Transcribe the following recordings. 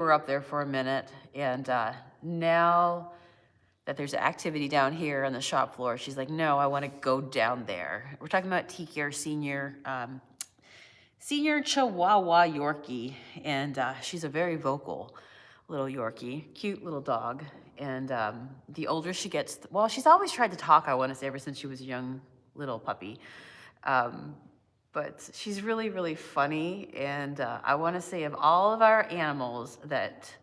were up there for a minute, and now that there's activity down here on the shop floor, she's like, no, I want to go down there. We're talking about Tiki, our senior Chihuahua Yorkie, and she's a very vocal little Yorkie, cute little dog. And the older she gets, well, she's always tried to talk, I want to say, ever since she was a young little puppy. But she's really, really funny. And I want to say of all of our animals that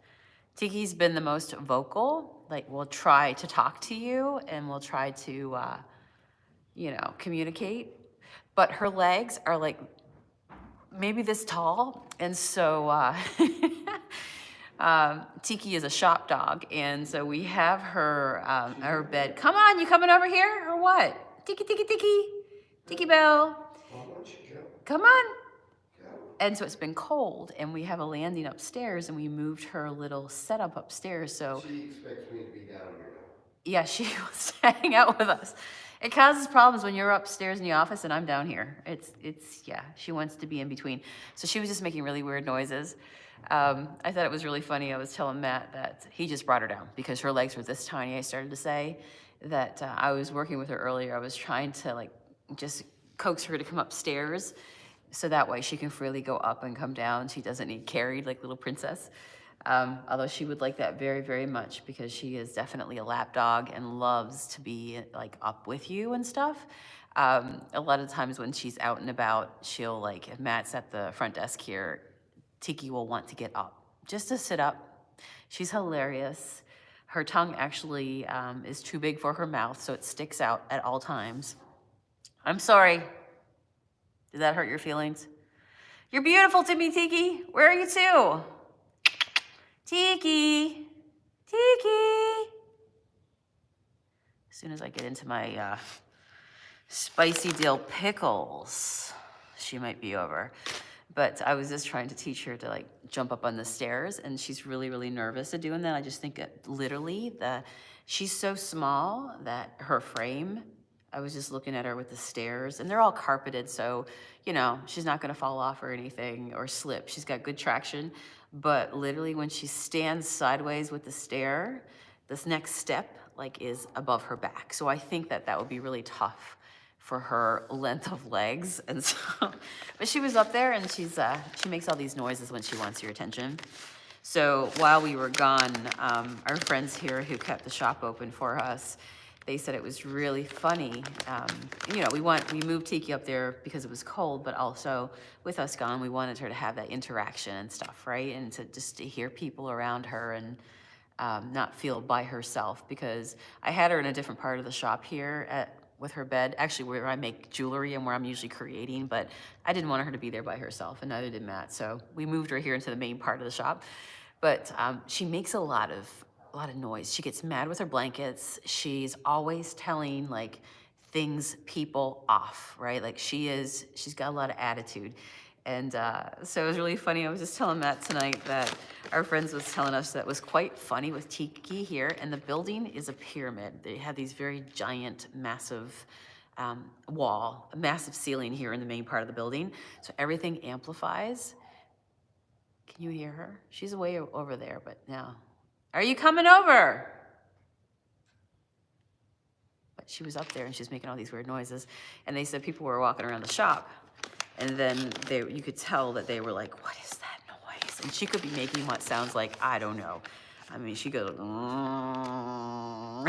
Tiki's been the most vocal. Like, we'll try to talk to you and we'll try to, communicate. But her legs are like maybe this tall. And so Tiki is a shop dog. And so we have her, her bed. Come on, you coming over here or what? Tiki, Tiki, Tiki. Tiki Bell. Come on. And so it's been cold, and we have a landing upstairs, and we moved her little setup upstairs. So she expects me to be down here now. Yeah, she wants to hang out with us. It causes problems when you're upstairs in the office and I'm down here. Yeah, she wants to be in between. So she was just making really weird noises. I thought it was really funny. I was telling Matt that he just brought her down because her legs were this tiny. I started to say that I was working with her earlier. I was trying to just coax her to come upstairs so that way she can freely go up and come down. She doesn't need carried like little princess. Although she would like that very, very much because she is definitely a lap dog and loves to be up with you and stuff. A lot of times when she's out and about, she'll if Matt's at the front desk here, Tiki will want to get up just to sit up. She's hilarious. Her tongue actually is too big for her mouth, so it sticks out at all times. I'm sorry. Did that hurt your feelings? You're beautiful to me, Tiki. Where are you to? Tiki. Tiki. As soon as I get into my spicy dill pickles, she might be over. But I was just trying to teach her to jump up on the stairs, and she's really, really nervous at doing that. I just think that literally she's so small that her frame, I was just looking at her with the stairs, and they're all carpeted, so, she's not gonna fall off or anything or slip. She's got good traction, but literally when she stands sideways with the stair, this next step, is above her back. So I think that would be really tough for her length of legs, and so, but she was up there, and she makes all these noises when she wants your attention. So while we were gone, our friends here who kept the shop open for us, they said it was really funny. We moved Tiki up there because it was cold, but also with us gone, we wanted her to have that interaction and stuff, right? And to hear people around her and not feel by herself, because I had her in a different part of the shop here with her bed, actually where I make jewelry and where I'm usually creating, but I didn't want her to be there by herself, and neither did Matt. So we moved her here into the main part of the shop. But she makes a lot of noise. She gets mad with her blankets. She's always telling people off, right? She's got a lot of attitude. And so it was really funny. I was just telling Matt tonight that our friends was telling us that was quite funny with Tiki here. And the building is a pyramid. They have these very giant, massive massive ceiling here in the main part of the building. So everything amplifies. Can you hear her? She's way over there, but now. Are you coming over? But she was up there and she's making all these weird noises. And they said people were walking around the shop. And then you could tell that they were like, what is that noise? And she could be making what sounds like, I don't know. I mean, she goes, are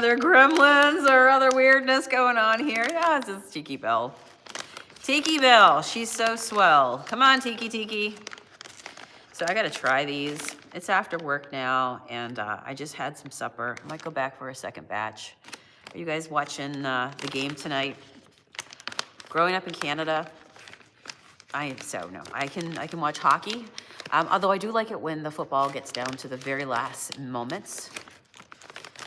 there gremlins or other weirdness going on here? Yeah, it's just Tiki Bell. Tiki Bell, she's so swell. Come on, Tiki, Tiki. So I gotta try these. It's after work now, and I just had some supper. I might go back for a second batch. Are you guys watching the game tonight? Growing up in Canada, I can watch hockey. Although I do like it when the football gets down to the very last moments,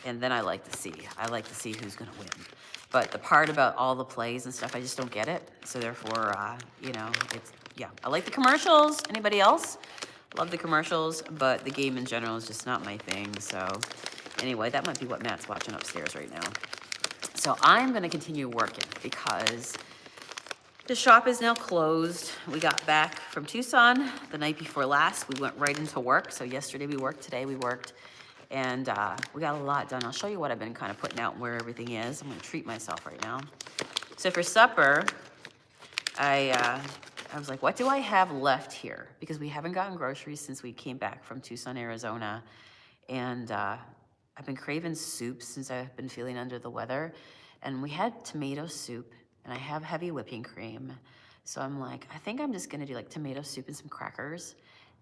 and then I like to see who's gonna win. But the part about all the plays and stuff, I just don't get it. So therefore, I like the commercials. Anybody else? Love the commercials, but the game in general is just not my thing. So anyway, that might be what Matt's watching upstairs right now. So I'm gonna continue working because The shop is now closed. We got back from Tucson the night before last. We went right into work. So yesterday we worked, today we worked, and we got a lot done. I'll show you what I've been kind of putting out and where everything is. I'm gonna treat myself right now. So for supper, I was like, what do I have left here? Because we haven't gotten groceries since we came back from Tucson, Arizona. And I've been craving soup since I've been feeling under the weather. And we had tomato soup, and I have heavy whipping cream. So I'm like, I think I'm just gonna do like tomato soup and some crackers.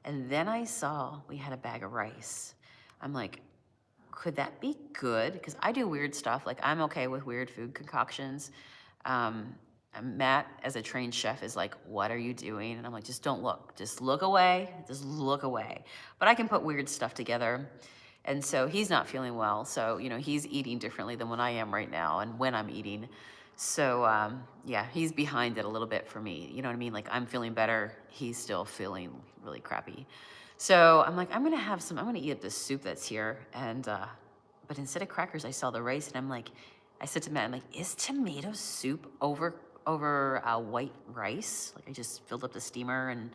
And then I saw we had a bag of rice. I'm like, could that be good? Because I do weird stuff. Like, I'm okay with weird food concoctions. Matt, as a trained chef, is like, what are you doing? And I'm like, just don't look. Just look away. Just look away. But I can put weird stuff together. And so he's not feeling well. So, you know, he's eating differently than when I am right now and when I'm eating. So, yeah, he's behind it a little bit for me. You know what I mean? Like, I'm feeling better. He's still feeling really crappy. So I'm like, I'm going to eat up this soup that's here. And, but instead of crackers, I saw the rice. And I'm like, I said to Matt, I'm like, is tomato soup over white rice? Like, I just filled up the steamer and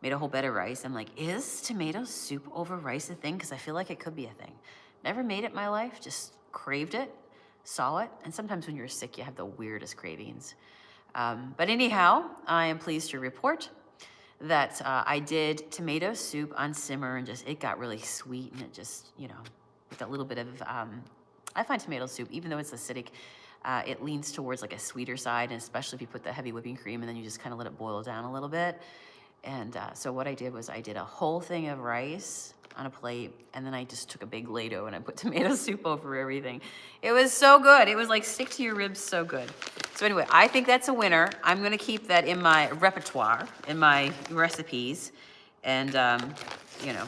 made a whole bed of rice. I'm like, is tomato soup over rice a thing? Because I feel like it could be a thing. Never made it in my life, just craved it, saw it. And sometimes when you're sick, you have the weirdest cravings. But anyhow, I am pleased to report that I did tomato soup on simmer, and it got really sweet, and it just, you know, with that little bit of, I find tomato soup, even though it's acidic, it leans towards like a sweeter side, and especially if you put the heavy whipping cream and then you just kind of let it boil down a little bit. And so what I did was I did a whole thing of rice on a plate, and then I just took a big Play-Doh and I put tomato soup over everything. It was so good. It was like stick to your ribs, so good. So anyway, I think that's a winner. I'm gonna keep that in my repertoire, in my recipes. And, you know,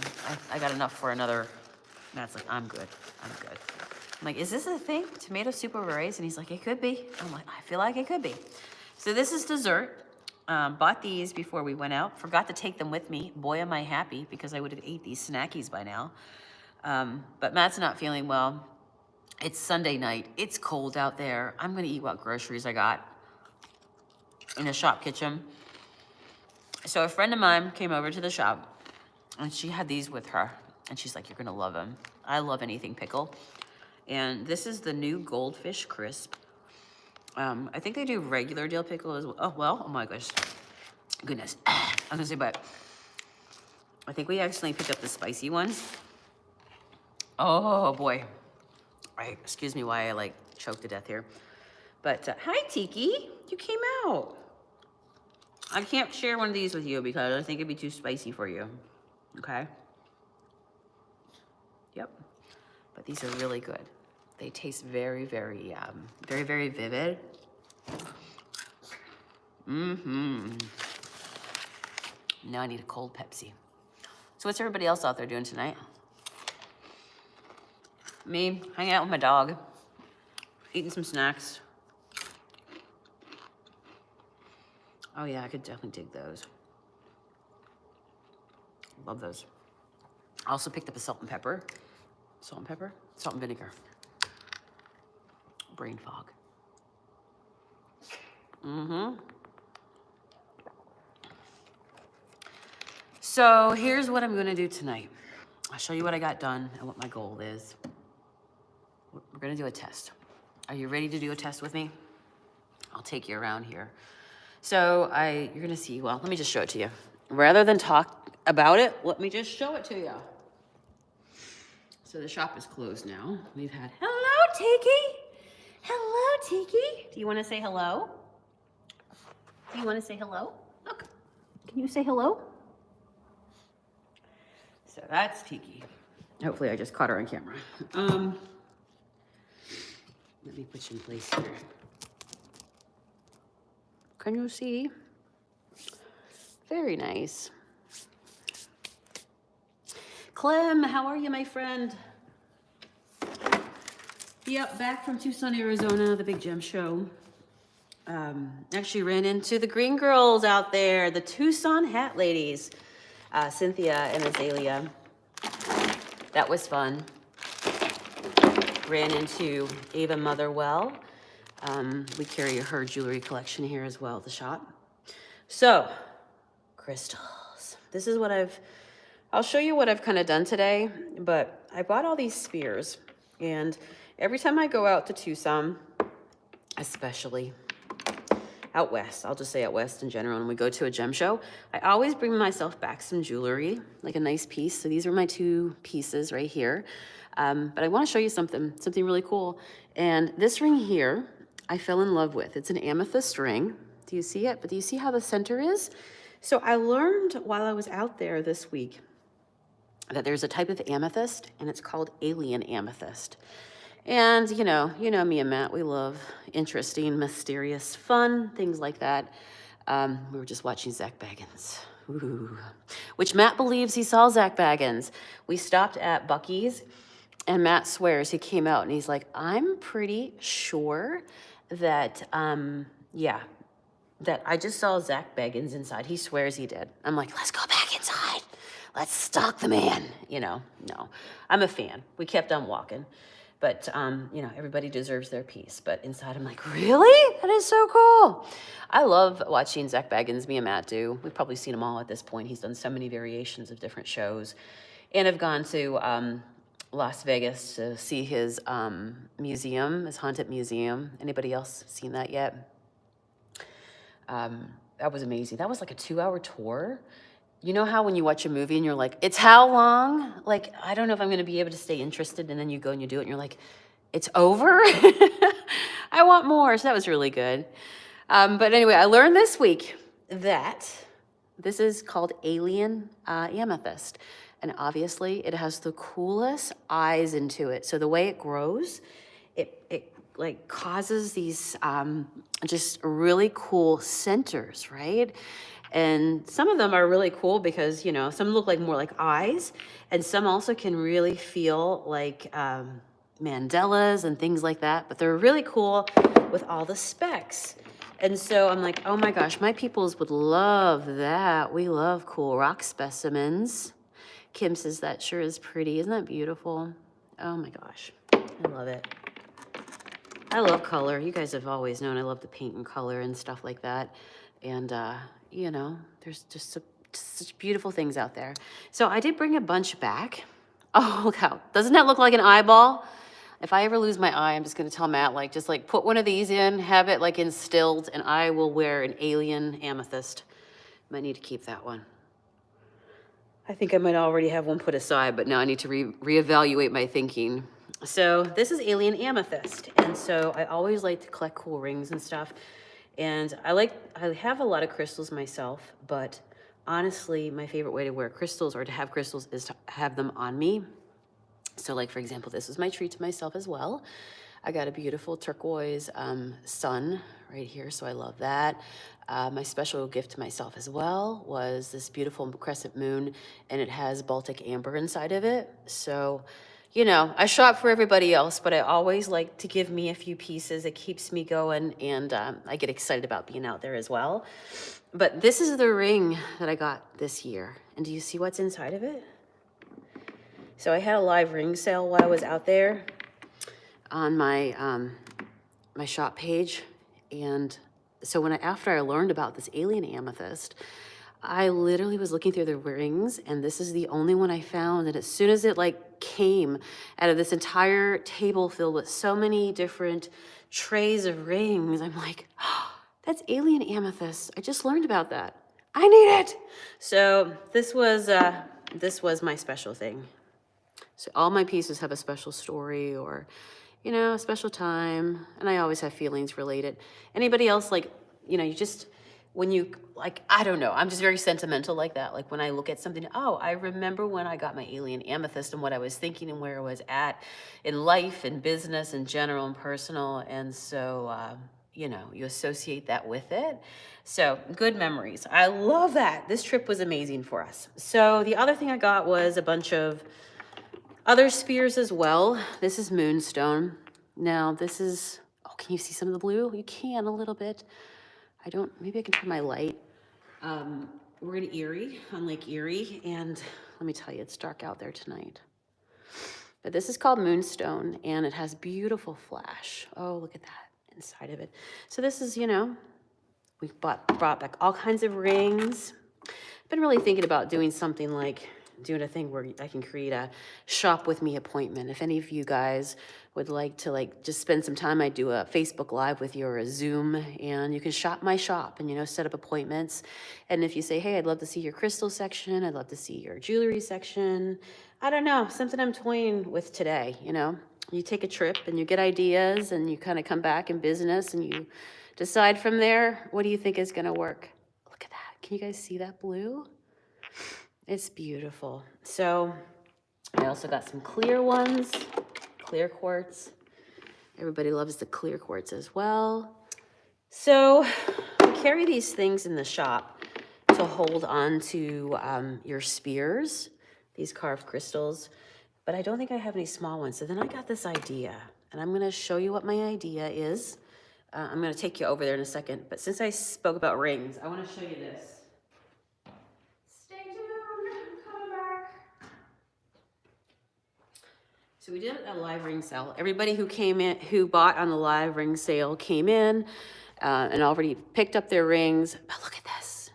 I got enough for another. Matt's like, I'm good. I'm like, is this a thing? Tomato soup over rice? And he's like, it could be. I'm like, I feel like it could be. So this is dessert. Bought these before we went out. Forgot to take them with me. Boy, am I happy, because I would have ate these snackies by now. But Matt's not feeling well. It's Sunday night. It's cold out there. I'm going to eat what groceries I got in the shop kitchen. So a friend of mine came over to the shop, and she had these with her. And she's like, you're going to love them. I love anything pickle. And this is the new Goldfish Crisp. I think they do regular dill pickle as well. Oh my gosh. Goodness. I was gonna say, but I think we actually picked up the spicy ones. Oh boy. Excuse me why I like choked to death here. But hi Tiki, you came out. I can't share one of these with you because I think it'd be too spicy for you. Okay. Yep. But these are really good. They taste very, very, very, very vivid. Mm-hmm. Now I need a cold Pepsi. So what's everybody else out there doing tonight? Me, hanging out with my dog, eating some snacks. Oh yeah, I could definitely dig those. Love those. I also picked up a salt and pepper. Salt and pepper? Salt and vinegar. Brain fog. Mm-hmm. So here's what I'm gonna do tonight. I'll show you what I got done and what my goal is. We're gonna do a test. Are you ready to do a test with me? I'll take you around here. So you're gonna see, well, let me just show it to you. Rather than talk about it, let me just show it to you. So the shop is closed now. We've had, hello, Tiki. Hello, Tiki. Do you want to say hello? Do you want to say hello? Look, can you say hello? So that's Tiki. Hopefully I just caught her on camera. Let me put you in place here. Can you see? Very nice. Clem, how are you, my friend? Yep, back from Tucson, Arizona, the big gem show. Actually ran into the green girls out there, the Tucson hat ladies, Cynthia and Azalea. That was fun. Ran into Ava Motherwell. We carry her jewelry collection here as well at the shop. So, crystals. This is what I'll show you what I've kind of done today, but I bought all these spheres, and every time I go out to Tucson, especially out west, I'll just say out west in general, and we go to a gem show, I always bring myself back some jewelry, like a nice piece. So these are my 2 pieces right here. But I want to show you something really cool. And this ring here, I fell in love with. It's an amethyst ring. Do you see it? But do you see how the center is? So I learned while I was out there this week that there's a type of amethyst, and it's called alien amethyst. And you know me and Matt, we love interesting, mysterious, fun, things like that. We were just watching Zach Baggins, which Matt believes he saw Zach Baggins. We stopped at Buc-ee's, and Matt swears he came out and he's like, I'm pretty sure that, that I just saw Zach Baggins inside. He swears he did. I'm like, let's go back inside. Let's stalk the man. No, I'm a fan. We kept on walking. But, everybody deserves their piece. But inside, I'm like, really? That is so cool. I love watching Zach Baggins, me and Matt do. We've probably seen them all at this point. He's done so many variations of different shows. And I've gone to Las Vegas to see his museum, his haunted museum. Anybody else seen that yet? That was amazing. That was like a 2-hour tour. You know how when you watch a movie and you're like, it's how long? Like, I don't know if I'm going to be able to stay interested. And then you go and you do it and you're like, it's over? I want more. So that was really good. But anyway, I learned this week that this is called alien amethyst. And obviously it has the coolest eyes into it. So the way it grows, it like causes these just really cool centers, right? And some of them are really cool because, some look like more like eyes, and some also can really feel like mandalas and things like that, but they're really cool with all the specks. And so I'm like, oh my gosh, my peoples would love that. We love cool rock specimens. Kim says that sure is pretty. Isn't that beautiful? Oh my gosh, I love it. I love color. You guys have always known I love to paint in color and stuff like that. And, there's just such beautiful things out there. So I did bring a bunch back. Oh, look how, doesn't that look like an eyeball? If I ever lose my eye, I'm just going to tell Matt, just put one of these in, have it instilled, and I will wear an alien amethyst. Might need to keep that one. I think I might already have one put aside, but now I need to reevaluate my thinking. So this is alien amethyst. And so I always like to collect cool rings and stuff. And I have a lot of crystals myself, but honestly, my favorite way to wear crystals or to have crystals is to have them on me. So for example, this is my treat to myself as well. I got a beautiful turquoise sun right here, so I love that. My special gift to myself as well was this beautiful crescent moon, and it has Baltic amber inside of it. So, I shop for everybody else, but I always like to give me a few pieces. It keeps me going, and I get excited about being out there as well. But this is the ring that I got this year. And do you see what's inside of it? So I had a live ring sale while I was out there on my my shop page. And so after I learned about this alien amethyst, I literally was looking through the rings, and this is the only one I found. And as soon as it came out of this entire table filled with so many different trays of rings, I'm like, oh, that's alien amethyst. I just learned about that. I need it. So this was my special thing. So all my pieces have a special story or, a special time, and I always have feelings related. Anybody else you just, when you, I don't know, I'm just very sentimental like that. When I look at something, oh, I remember when I got my alien amethyst and what I was thinking and where I was at in life and business and general and personal. And so, you associate that with it. So good memories. I love that. This trip was amazing for us. So the other thing I got was a bunch of other spears as well. This is moonstone. Now this is, oh, can you see some of the blue? You can a little bit. Maybe I can turn my light. We're in Erie, on Lake Erie, and let me tell you, it's dark out there tonight. But this is called moonstone, and it has beautiful flash. Oh, look at that inside of it. So this is, We brought back all kinds of rings. Been really thinking about doing something like doing a thing where I can create a shop with me appointment. If any of you guys would like to like just spend some time, I do a Facebook Live with you or a Zoom, and you can shop my shop and, you know, set up appointments. And if you say, hey, I'd love to see your crystal section, I'd love to see your jewelry section, I don't know, something I'm toying with today, you know. You take a trip and you get ideas and you kind of come back in business and you decide from there, what do you think is going to work? Look at that. Can you guys see that blue? It's beautiful. So I also got some clear ones, clear quartz. Everybody loves the clear quartz as well. So we carry these things in the shop to hold on to your spears, these carved crystals. But I don't think I have any small ones. So then I got this idea, and I'm going to show you what my idea is. I'm going to take you over there in a second. But since I spoke about rings, I want to show you this. Stay tuned. I'm coming back. So we did a live ring sale. Everybody who came in, who bought on the live ring sale came in and already picked up their rings. But look at this.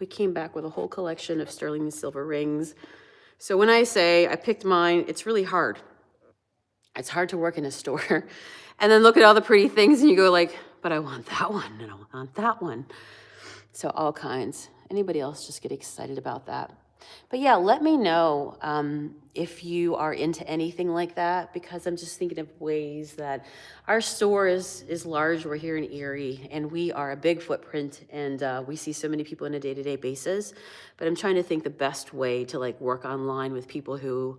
We came back with a whole collection of sterling silver rings. So when I say I picked mine, it's really hard. It's hard to work in a store and then look at all the pretty things and you go like, but I want that one and I want that one. So all kinds. Anybody else just get excited about that? But yeah, let me know if you are into anything like that, because I'm just thinking of ways that our store is large. We're here in Erie and we are a big footprint, and we see so many people on a day-to-day basis. But I'm trying to think the best way to like work online with people who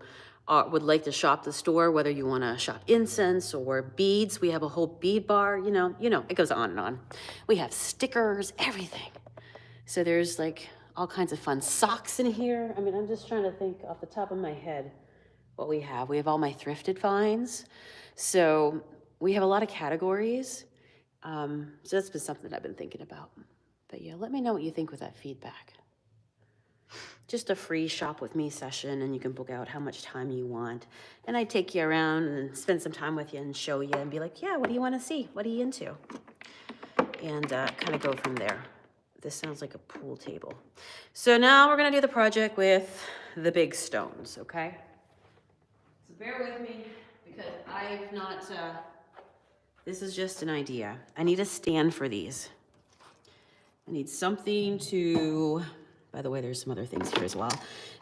would like to shop the store, whether you want to shop incense or beads. We have a whole bead bar, you know, it goes on and on. We have stickers, everything. So there's like all kinds of fun socks in here. I mean, I'm just trying to think off the top of my head what we have. We have all my thrifted finds. So we have a lot of categories. So that's been something that I've been thinking about. But yeah, let me know what you think with that feedback. Just a free shop with me session, and you can book out how much time you want. And I take you around and spend some time with you and show you and be like, yeah, what do you want to see? What are you into? And kind of go from there. This sounds like a pool table. So now we're going to do the project with the big stones, okay? So bear with me, because I've not, this is just an idea. I need a stand for these. I need something to, by the way, there's some other things here as well.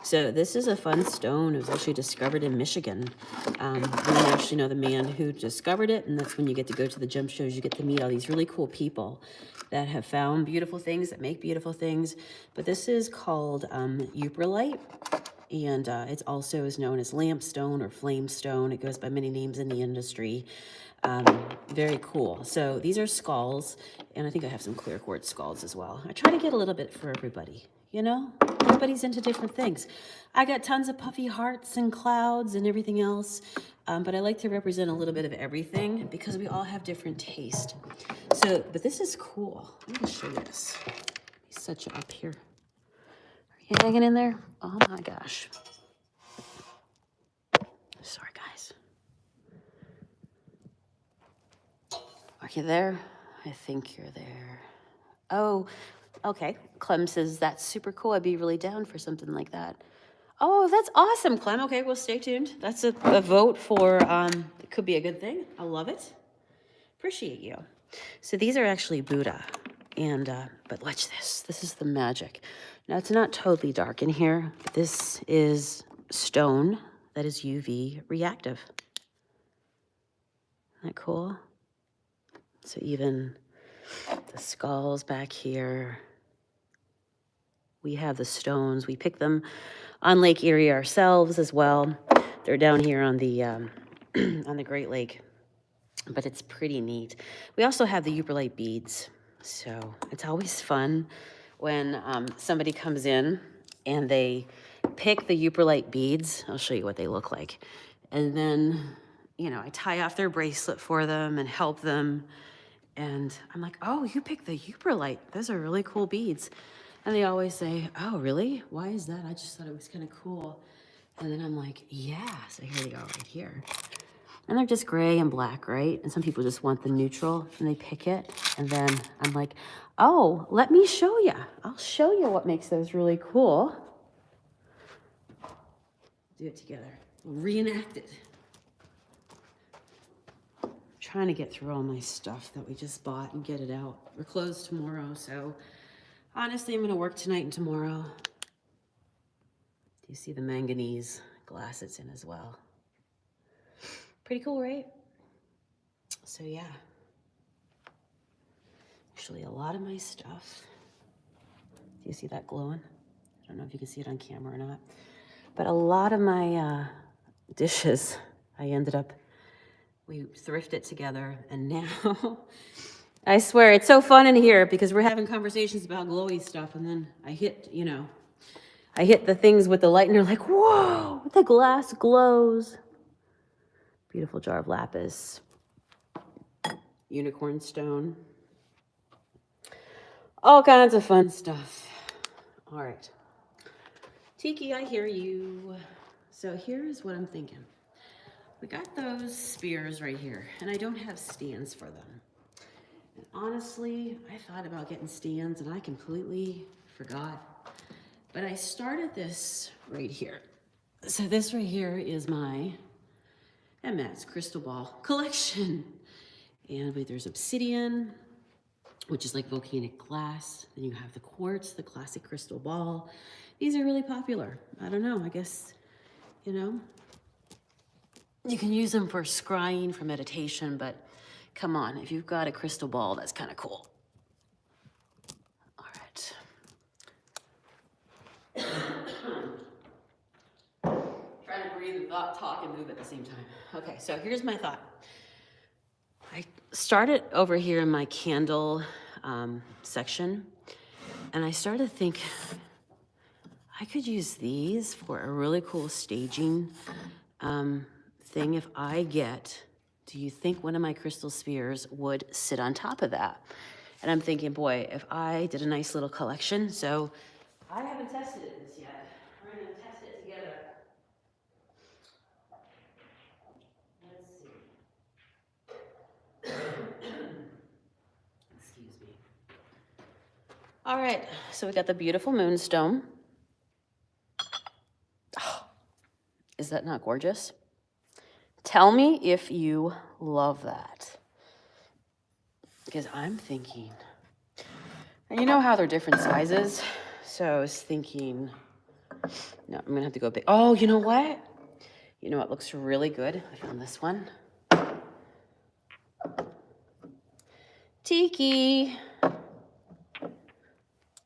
So this is a fun stone. It was actually discovered in Michigan. We actually know the man who discovered it, and that's when you get to go to the gem shows. You get to meet all these really cool people that have found beautiful things, that make beautiful things. But this is called Euprolite, and it also is known as lampstone or flamestone. It goes by many names in the industry. Very cool. So these are skulls, and I think I have some clear quartz skulls as well. I try to get a little bit for everybody, you know? Everybody's into different things. I got tons of puffy hearts and clouds and everything else, but I like to represent a little bit of everything because we all have different taste. So, but this is cool. I'm gonna show you this. Let me set you up here. Are you hanging in there? Oh my gosh. Sorry, guys. Are you there? I think you're there. Oh, okay. Clem says that's super cool. I'd be really down for something like that. Oh, that's awesome, Clem. Okay, well, stay tuned. That's a vote for, it could be a good thing. I love it. Appreciate you. So these are actually Buddha. And, but watch this. This is the magic. Now, it's not totally dark in here. But this is stone that is UV reactive. Isn't that cool? So even the skulls back here. We have the stones. We pick them on Lake Erie ourselves as well. They're down here on the on the Great Lake, but it's pretty neat. We also have the Euprolite beads, so it's always fun when somebody comes in and they pick the Euprolite beads. I'll show you what they look like, and then I tie off their bracelet for them and help them. And I'm like, oh, you picked the Euprolite. Those are really cool beads. And they always say, oh, really? Why is that? I just thought it was kind of cool. And then I'm like, yeah. So here they are right here. And they're just gray and black, right? And some people just want the neutral and they pick it. And then I'm like, oh, let me show you. I'll show you what makes those really cool. Do it together. We'll reenact it. I'm trying to get through all my stuff that we just bought and get it out. We're closed tomorrow, so honestly, I'm gonna work tonight and tomorrow. Do you see the manganese glass it's in as well? Pretty cool, right? So yeah. Actually, a lot of my stuff. Do you see that glowing? I don't know if you can see it on camera or not. But a lot of my dishes, I ended up, we thrifted together, and now, I swear, it's so fun in here because we're having conversations about glowy stuff, and then I hit, you know, I hit the things with the light, and they're like, whoa, the glass glows. Beautiful jar of lapis. Unicorn stone. All kinds of fun stuff. All right. Tiki, I hear you. So here's what I'm thinking. We got those spears right here, and I don't have stands for them. And honestly, I thought about getting stands, and I completely forgot. But I started this right here. So this right here is my MS crystal ball collection. And wait, there's obsidian, which is like volcanic glass. Then you have the quartz, the classic crystal ball. These are really popular. I don't know, I guess, you know, you can use them for scrying, for meditation, but come on, if you've got a crystal ball, that's kind of cool. All right. Trying to breathe and talk and move at the same time. Okay, so here's my thought. I started over here in my candle section, and I started to think I could use these for a really cool staging thing if I get, do you think one of my crystal spheres would sit on top of that? And I'm thinking, boy, if I did a nice little collection, so I haven't tested this yet. We're gonna test it together. Let's see. Excuse me. All right, so we got the beautiful moonstone. Oh, is that not gorgeous? Tell me if you love that. Because I'm thinking, and you know how they're different sizes? So I was thinking, no, I'm gonna have to go big. Oh, you know what? You know what looks really good? I found this one. Tiki.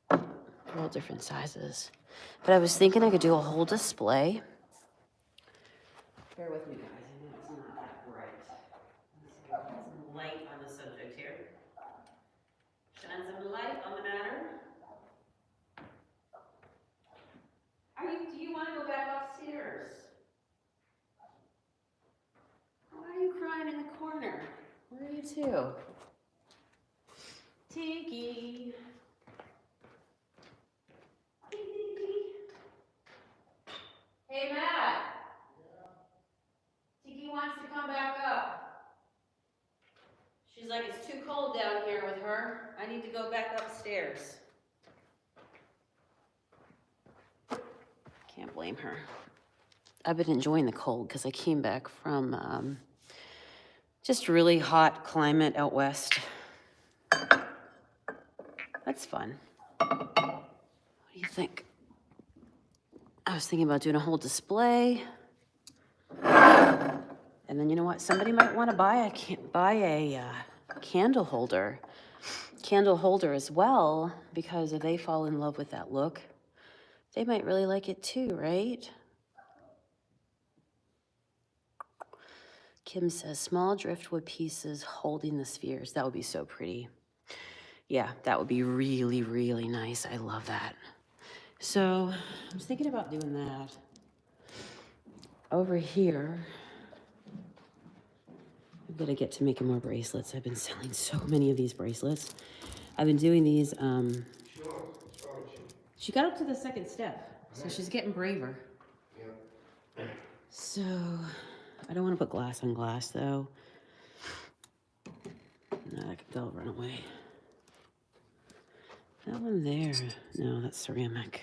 They're all different sizes. But I was thinking I could do a whole display. Bear with me, guys. I know it's not that bright. Let's go put some light on the subject here. Shine some light on the matter. Do you want to go back upstairs? Why are you crying in the corner? Where are you two? Tiki. Hey, Matt. Tiki wants to come back up. She's like, it's too cold down here with her. I need to go back upstairs. Can't blame her. I've been enjoying the cold because I came back from just really hot climate out west. That's fun. What do you think? I was thinking about doing a whole display. And then you know what? Somebody might want to buy a candle holder as well, because if they fall in love with that look, they might really like it too, right? Kim says, small driftwood pieces holding the spheres. That would be so pretty. Yeah, that would be really, really nice. I love that. So I was thinking about doing that. Over here, I've got to get to making more bracelets. I've been selling so many of these bracelets. I've been doing these. She got up to the second step, so she's getting braver. Yeah. So I don't want to put glass on glass, though. No, they'll run away. That one there, no, that's ceramic.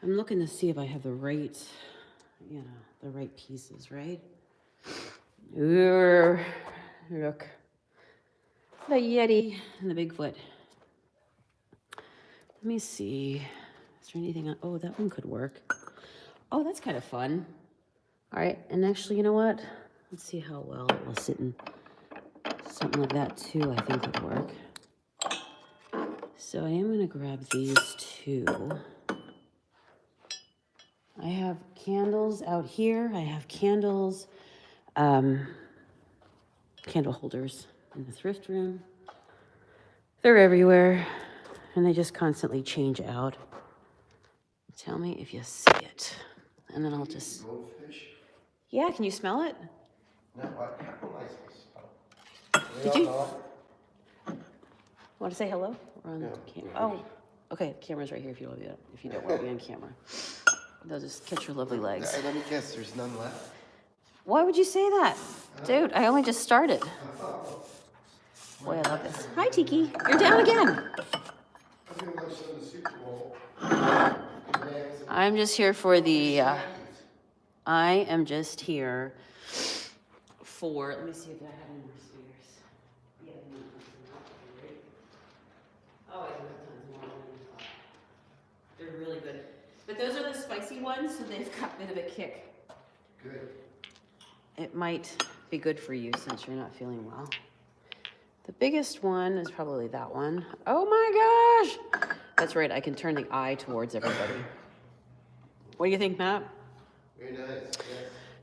I'm looking to see if I have the right, you know, the right pieces, right? Look. The Yeti and the Bigfoot. Let me see. Is there anything on, oh, that one could work. Oh, that's kind of fun. All right, and actually, you know what? Let's see how well it will sit in. Something like that too, I think would work. So I am gonna grab these two. I have candles out here. I have candles, candle holders in the thrift room. They're everywhere, and they just constantly change out. Tell me if you see it, and then I'll just. Goldfish? Yeah, can you smell it? No, what? How am I supposed to smell? Did you? Want to say hello? We're on Yeah, camera. yeah. Oh, okay. The camera's right here. If you don't, if you don't want to be on camera, they'll just catch your lovely legs. Let me guess, there's none left? Why would you say that, dude? I only just started. Boy, I love this. Hi, Tiki. You're down again. I'm gonna watch some of the Super Bowl. I'm just here for the. I am just here for. Let me see if I have any more spears. Yeah, oh, I do have tons more. They're really good. But those are the spicy ones, so they've got a bit of a kick. Good. It might be good for you since you're not feeling well. The biggest one is probably that one. Oh my gosh! That's right, I can turn the eye towards everybody. What do you think, Matt? Very nice, yes.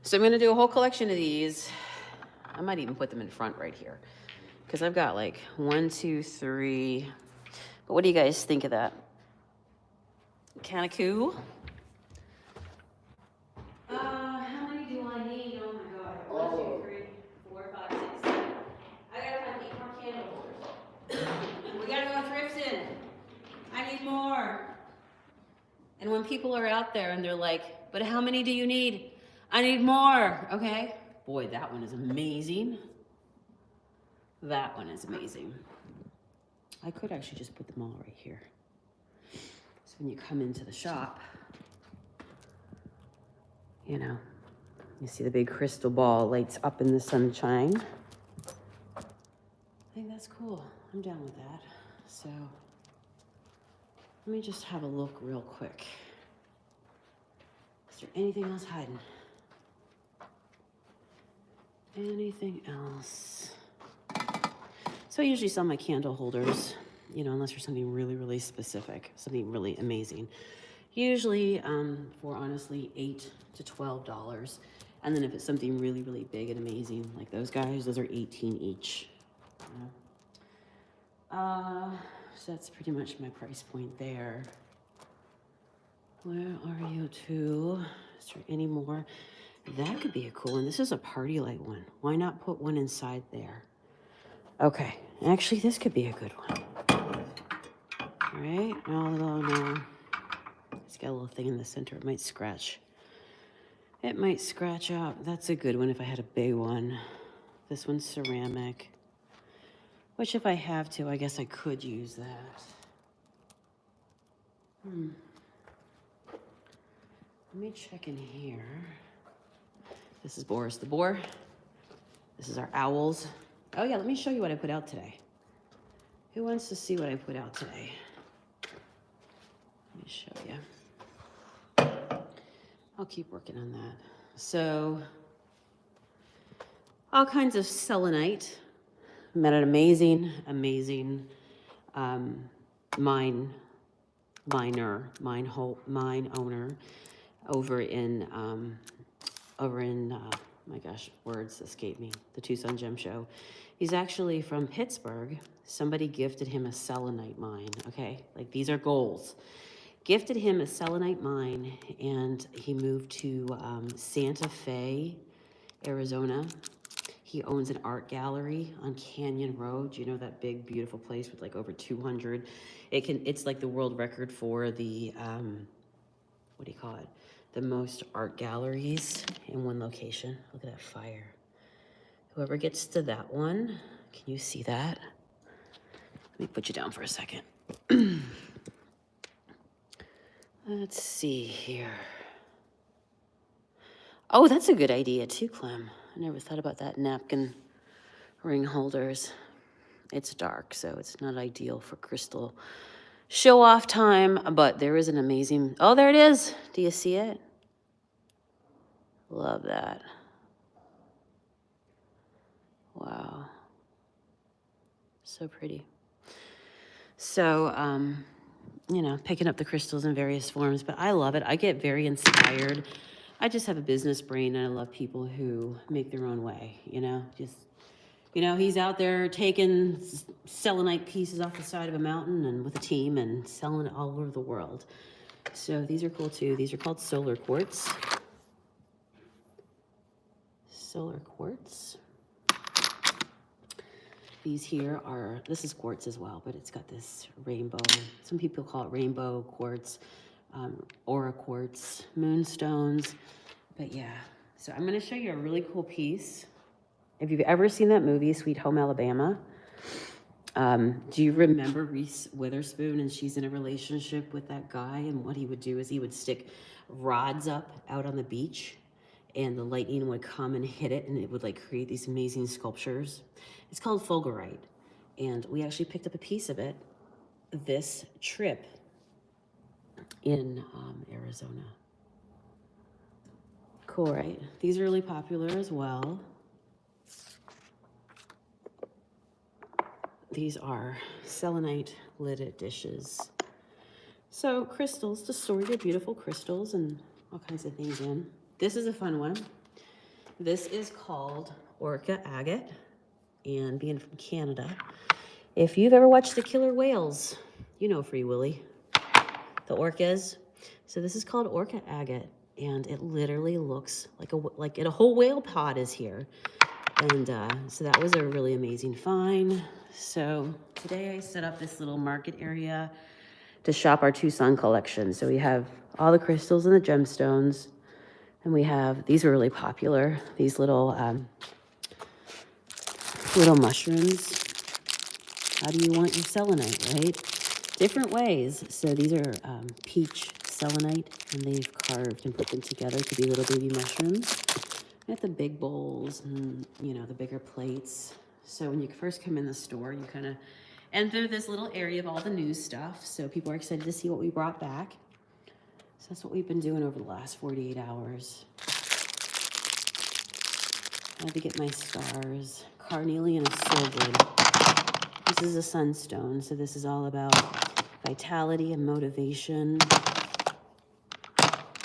So I'm gonna do a whole collection of these. I might even put them in front right here. Because I've got like 1, 2, 3. But what do you guys think of that? Kinda cool? How many do I need? Oh my god. 1, 2, 3, 4, 5, 6, 7. I gotta find 8 more candle holders. We gotta go thrifting. I need more. And when people are out there and they're like, but how many do you need? I need more, okay? Boy, that one is amazing. That one is amazing. I could actually just put them all right here. So when you come into the shop, you know, you see the big crystal ball lights up in the sunshine. I think that's cool. I'm down with that. So let me just have a look real quick. Is there anything else hiding? Anything else? So I usually sell my candle holders, you know, unless there's something really, really specific, something really amazing. Usually for honestly $8 to $12. And then if it's something really, really big and amazing, like those guys, those are $18 each. So that's pretty much my price point there. Where are you two? Is there any more? That could be a cool one. This is a party light one. Why not put one inside there? Okay, actually this could be a good one. All right, no. It's got a little thing in the center. It might scratch. It might scratch out. That's a good one if I had a big one. This one's ceramic. Which if I have to, I guess I could use that. Let me check in here. This is Boris the boar. This is our owls. Oh yeah, let me show you what I put out today. Who wants to see what I put out today? Let me show you. I'll keep working on that. So, all kinds of selenite. Met an amazing mine owner over in my gosh, words escape me, the Tucson Gem Show. He's actually from Pittsburgh. Somebody gifted him a selenite mine, okay? Like these are goals. Gifted him a selenite mine, and he moved to Santa Fe, Arizona. He owns an art gallery on Canyon Road. You know that big, beautiful place with like over 200. It's like the world record for the, what do you call it? the most art galleries in one location. Look at that fire. Whoever gets to that one, can you see that? Let me put you down for a second. Let's see here. Oh, that's a good idea too, Clem. I never thought about that. Napkin ring holders. It's dark, so it's not ideal for crystal show off time, but there is an amazing, oh, there it is. Do you see it? Love that. Wow. So pretty. So, you know, picking up the crystals in various forms, but I love it. I get very inspired. I just have a business brain, and I love people who make their own way, you know, just, you know, he's out there taking selenite pieces off the side of a mountain and with a team and selling it all over the world. So these are cool too. These are called solar quartz. Solar quartz. These here are, this is quartz as well, but it's got this rainbow. Some people call it rainbow quartz, aura quartz, moonstones. But yeah, so I'm gonna show you a really cool piece. If you've ever seen that movie, Sweet Home Alabama, do you remember Reese Witherspoon, and she's in a relationship with that guy, and what he would do is he would stick rods up out on the beach, and the lightning would come and hit it, and it would like create these amazing sculptures. It's called fulgurite, and we actually picked up a piece of it this trip in Arizona. Cool, right? These are really popular as well. These are selenite lidded dishes. So crystals, to store your beautiful crystals and all kinds of things in. This is a fun one. This is called Orca agate, and being from Canada, if you've ever watched the killer whales, you know Free Willy, the orcas. So this is called Orca agate, and it literally looks like a whole whale pod is here. And so that was a really amazing find. So today I set up this little market area to shop our Tucson collection. So we have all the crystals and the gemstones, and we have, these are really popular, these little mushrooms. How do you want your selenite, right? Different ways. So these are peach selenite, and they've carved and put them together to be little baby mushrooms. At the big bowls and, you know, the bigger plates. So when you first come in the store, you kind of enter this little area of all the new stuff. So people are excited to see what we brought back. So that's what we've been doing over the last 48 hours. I had to get my stars. Carnelian is so good. This is a sunstone, so this is all about vitality and motivation.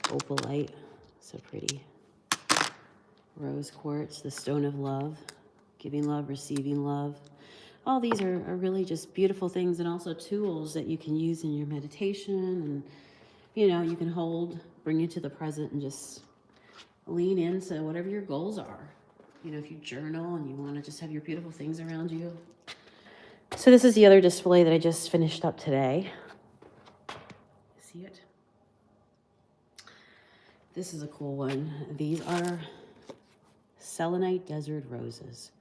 Opalite, so pretty. Rose quartz, the stone of love, giving love, receiving love. All these are really just beautiful things, and also tools that you can use in your meditation, and you know, you can hold, bring you to the present, and just lean into whatever your goals are. You know, if you journal and you want to just have your beautiful things around you. So this is the other display that I just finished up today. See it? This is a cool one. These are selenite desert roses.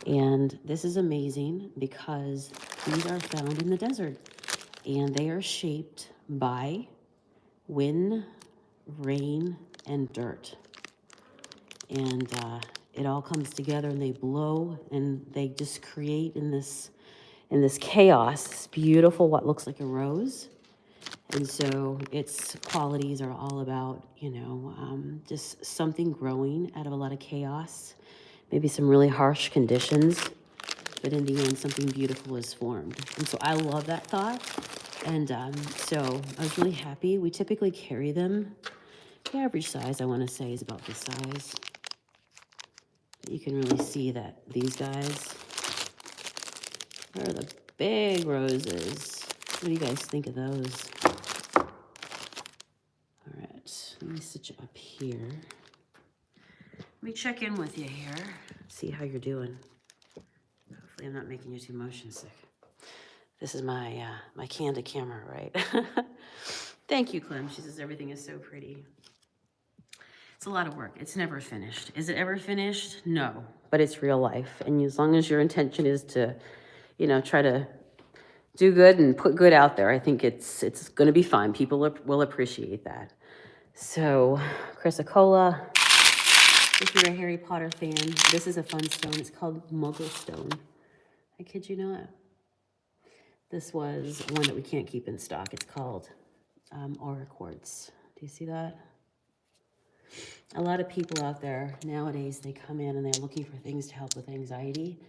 And this is amazing because these are found in the desert, and they are shaped by wind, rain, and dirt. And it all comes together, and they blow, and they just create in this chaos this beautiful, what looks like a rose. And so its qualities are all about, you know, just something growing out of a lot of chaos, maybe some really harsh conditions, but in the end, something beautiful is formed. And so I love that thought. And so I was really happy. We typically carry them. The average size, I want to say, is about this size. But you can really see that these guys are the big roses. What do you guys think of those? All right, let me sit you up here. Let me check in with you here, see how you're doing. Hopefully I'm not making you too motion sick. This is my my candid camera, right? Thank you, Clem. She says everything is so pretty. It's a lot of work. It's never finished. Is it ever finished? No, but it's real life. And as long as your intention is to, you know, try to do good and put good out there, I think it's going to be fine. People will appreciate that. So, chrysocolla. If you're a Harry Potter fan, this is a fun stone. It's called Muggle Stone. I kid you not. This was one that we can't keep in stock. It's called Aura Quartz. Do you see that? A lot of people out there nowadays, they come in and they're looking for things to help with anxiety.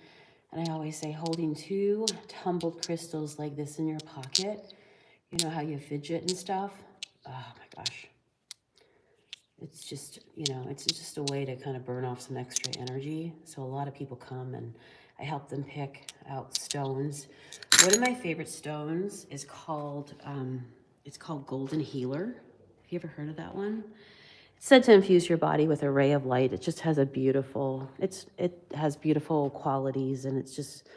And I always say holding 2 tumbled crystals like this in your pocket, you know how you fidget and stuff? Oh my gosh. It's just, you know, it's just a way to kind of burn off some extra energy. So a lot of people come and I help them pick out stones. One of my favorite stones is called, it's called Golden Healer. Have you ever heard of that one? It's said to infuse your body with a ray of light. It just has a beautiful, it has beautiful qualities, and it's just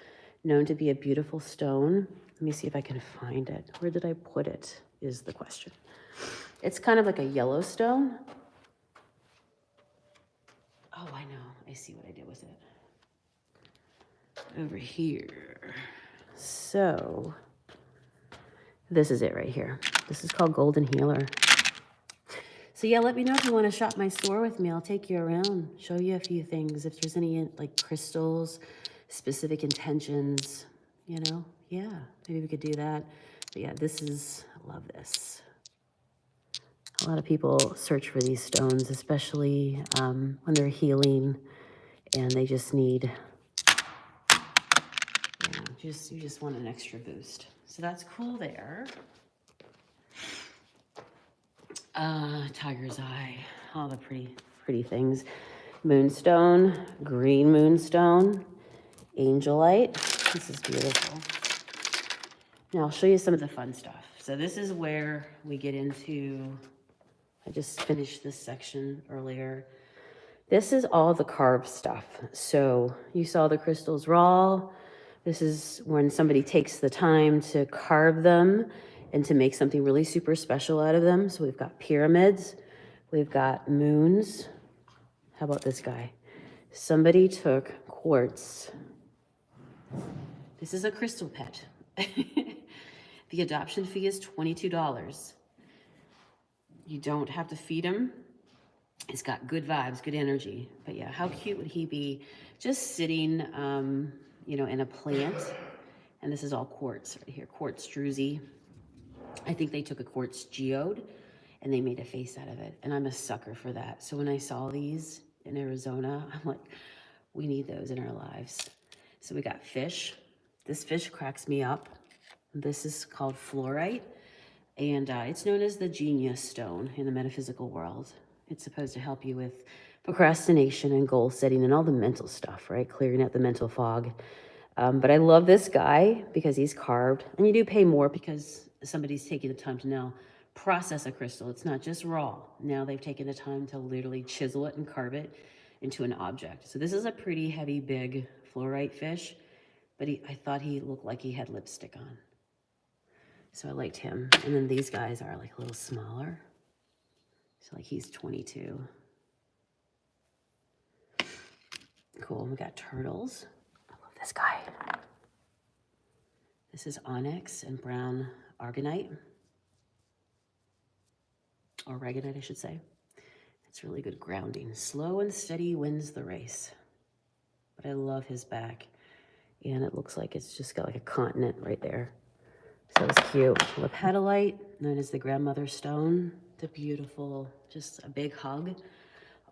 known to be a beautiful stone. Let me see if I can find it. Where did I put it is the question. It's kind of like a yellow stone. Oh, I know. I see what I did with it. Over here. So, this is it right here. This is called Golden Healer. So yeah, let me know if you want to shop my store with me. I'll take you around, show you a few things. If there's any like crystals, specific intentions, you know, yeah, maybe we could do that. But yeah, this is, I love this. A lot of people search for these stones, especially when they're healing and they just need, you just want an extra boost. So that's cool there. Tiger's eye, all the pretty things. Moonstone, green moonstone, angelite. This is beautiful. Now I'll show you some of the fun stuff. So this is where we get into, I just finished this section earlier. This is all the carved stuff. So you saw the crystals raw. This is when somebody takes the time to carve them and to make something really super special out of them. So we've got pyramids, we've got moons. How about this guy? Somebody took quartz. This is a crystal pet. The adoption fee is $22. You don't have to feed him. It's got good vibes, good energy. But yeah, how cute would he be just sitting, you know, in a plant? And this is all quartz right here, quartz druzy. I think they took a quartz geode and they made a face out of it. And I'm a sucker for that. So when I saw these in Arizona, I'm like, we need those in our lives. So we got fish. This fish cracks me up. This is called fluorite. And it's known as the genius stone in the metaphysical world. It's supposed to help you with procrastination and goal setting and all the mental stuff, right? Clearing out the mental fog. But I love this guy because he's carved. And you do pay more because somebody's taking the time to now process a crystal. It's not just raw. Now they've taken the time to literally chisel it and carve it into an object. So this is a pretty heavy, big fluorite fish. But I thought he looked like he had lipstick on. So I liked him. And then these guys are like a little smaller. So like he's 22. Cool, we got turtles. I love this guy. This is onyx and brown argonite. Or aragonite, I should say. It's really good grounding. Slow and steady wins the race. But I love his back. And it looks like it's just got like a continent right there. So it's cute. Lepidolite, known as the grandmother stone. The beautiful, just a big hug.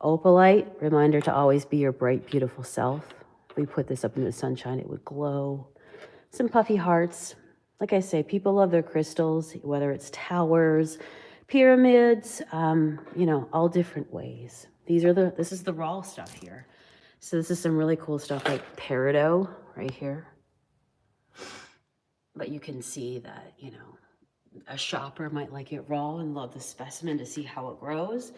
Opalite, reminder to always be your bright, beautiful self. If we put this up in the sunshine, it would glow. Some puffy hearts. Like I say, people love their crystals, whether it's towers, pyramids, you know, all different ways. This is the raw stuff here. So this is some really cool stuff like peridot right here. But you can see that, you know, a shopper might like it raw and love the specimen to see how it grows.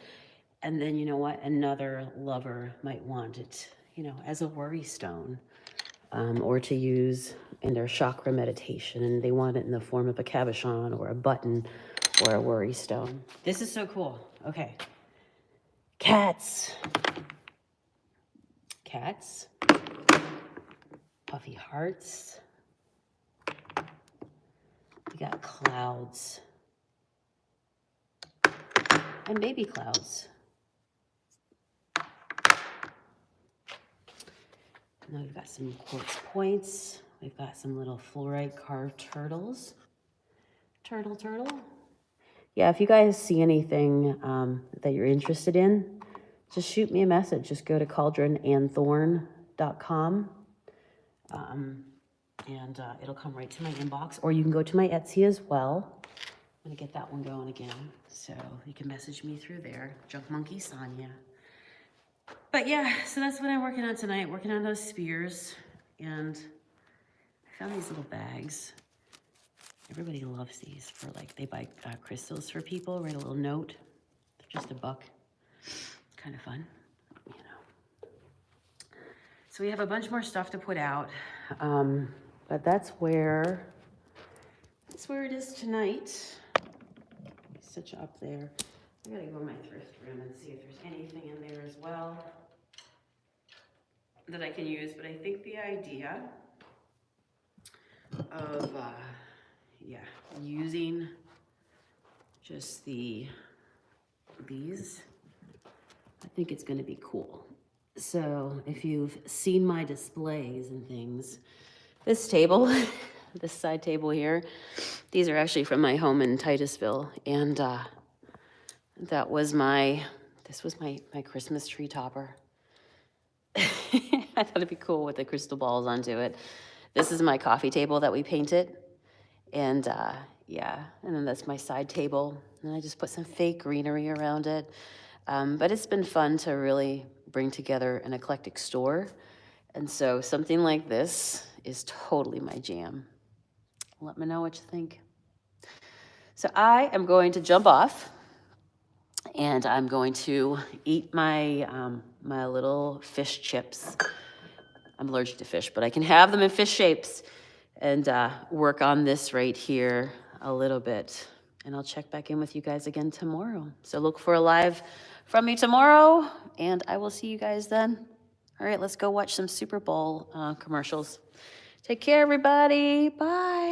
And then, you know what, another lover might want it, you know, as a worry stone, or to use in their chakra meditation. And they want it in the form of a cabochon or a button or a worry stone. This is so cool. Okay. Cats. Cats. Puffy hearts. We got clouds. And baby clouds. Now we've got some quartz points. We've got some little fluorite carved turtles. Turtle. Yeah, if you guys see anything that you're interested in, just shoot me a message. Just go to cauldronandthorn.com and it'll come right to my inbox. Or you can go to my Etsy as well. I'm gonna get that one going again. So you can message me through there, JunkMonkeySonia. But yeah, so that's what I'm working on tonight, working on those spears. And I found these little bags. Everybody loves these for like, they buy crystals for people, write a little note. They're just $1. Kind of fun, you know. So we have a bunch more stuff to put out. But that's where it is tonight. Such up there. I gotta go to my thrift room and see if there's anything in there as well that I can use. But I think the idea of, using just these, I think it's gonna be cool. So if you've seen my displays and things, this table, this side table here, these are actually from my home in Titusville. And this was my Christmas tree topper. I thought it'd be cool with the crystal balls onto it. This is my coffee table that we painted. And yeah, and then that's my side table. And I just put some fake greenery around it. But it's been fun to really bring together an eclectic store. And so something like this is totally my jam. Let me know what you think. So I am going to jump off and I'm going to eat my my little fish chips. I'm allergic to fish, but I can have them in fish shapes and work on this right here a little bit. And I'll check back in with you guys again tomorrow. So look for a live from me tomorrow, and I will see you guys then. All right, let's go watch some Super Bowl commercials. Take care, everybody. Bye.